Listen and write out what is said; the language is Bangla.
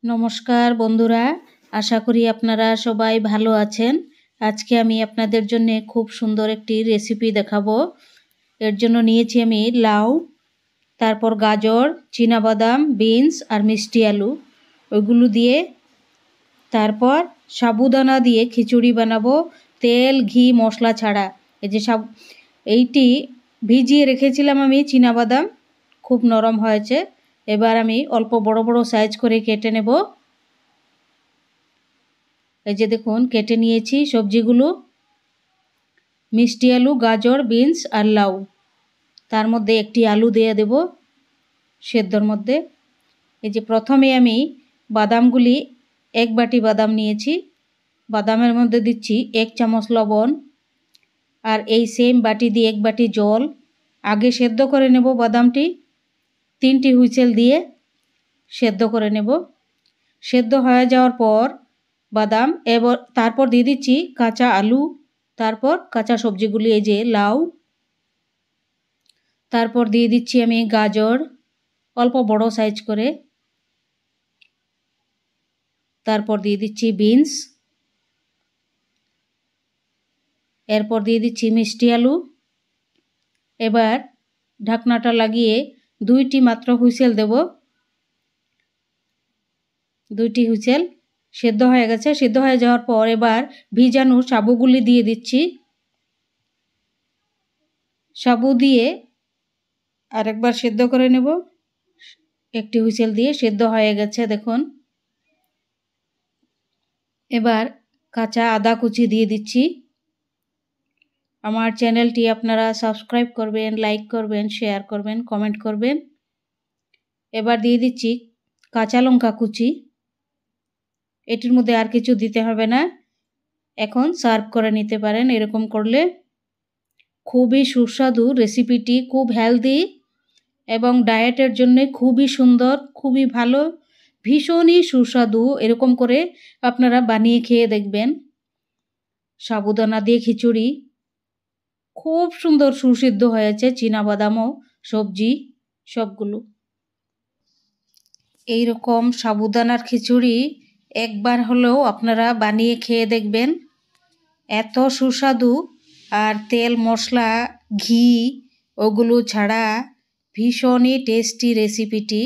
নমস্কার বন্ধুরা, আশা করি আপনারা সবাই ভালো আছেন। আজকে আমি আপনাদের জন্য খুব সুন্দর একটি রেসিপি দেখাবো। এর জন্য নিয়েছি আমি লাউ, তারপর গাজর, চীনাবাদাম, বিনস আর মিষ্টি আলু। ওইগুলো দিয়ে তারপর সাবুদানা দিয়ে খিচুড়ি বানাবো, তেল ঘি মশলা ছাড়া। এই যে এইটি ভিজিয়ে রেখেছিলাম আমি চীনাবাদাম, খুব নরম হয়েছে। এবার আমি অল্প বড় বড় সাইজ করে কেটে নেব। এই যে দেখুন কেটে নিয়েছি সবজিগুলো, মিষ্টি আলু, গাজর, বিনস আর লাউ। তার মধ্যে একটি আলু দিয়ে দেব সেদ্ধর মধ্যে। এই যে প্রথমে আমি বাদামগুলি, এক বাটি বাদাম নিয়েছি। বাদামের মধ্যে দিচ্ছি 1 চামচ লবণ, আর এই সেম বাটি দিয়ে 1 বাটি জল। আগে সেদ্ধ করে নেব বাদামটি, 3টি হুইসেল দিয়ে সেদ্ধ করে নেব। সেদ্ধ হয়ে যাওয়ার পর বাদাম, এবার তারপর দিয়ে দিচ্ছি কাঁচা আলু, তারপর কাঁচা সবজিগুলি, এই যে লাউ, তারপর দিয়ে দিচ্ছি আমি গাজর অল্প বড় সাইজ করে, তারপর দিয়ে দিচ্ছি বিনস, এরপর দিয়ে দিচ্ছি মিষ্টি আলু। এবার ঢাকনাটা লাগিয়ে 2টি মাত্র হুইসেল দেব। 2টি হুইসেল সেদ্ধ হয়ে গেছে। সেদ্ধ হয়ে যাওয়ার পর এবার ভিজানো সাবুগুলি দিয়ে দিচ্ছি। সাবু দিয়ে আরেকবার সেদ্ধ করে নেব। একটি হুইসেল দিয়ে সেদ্ধ হয়ে গেছে দেখুন। এবার কাঁচা আদা কুচি দিয়ে দিচ্ছি। আমার চ্যানেলটি আপনারা সাবস্ক্রাইব করবেন, লাইক করবেন, শেয়ার করবেন, কমেন্ট করবেন। এবার দিয়ে দিচ্ছি কাঁচা লঙ্কা কুচি। এটির মধ্যে আর কিছু দিতে হবে না। এখন সার্ভ করে নিতে পারেন। এরকম করলে খুবই সুস্বাদু রেসিপিটি, খুব হেলদি এবং ডায়েটের জন্য খুবই সুন্দর, খুবই ভালো, ভীষণই সুস্বাদু। এরকম করে আপনারা বানিয়ে খেয়ে দেখবেন। সাবুদানা দিয়ে খিচুড়ি খুব সুন্দর সুসিদ্ধ হয়েছে, চীনাবাদামও, সবজি সবগুলো। এইরকম সাবুদানার খিচুড়ি একবার হলেও আপনারা বানিয়ে খেয়ে দেখবেন। এত সুস্বাদু, আর তেল মশলা ঘি ওগুলো ছাড়া ভীষণই টেস্টি রেসিপিটি।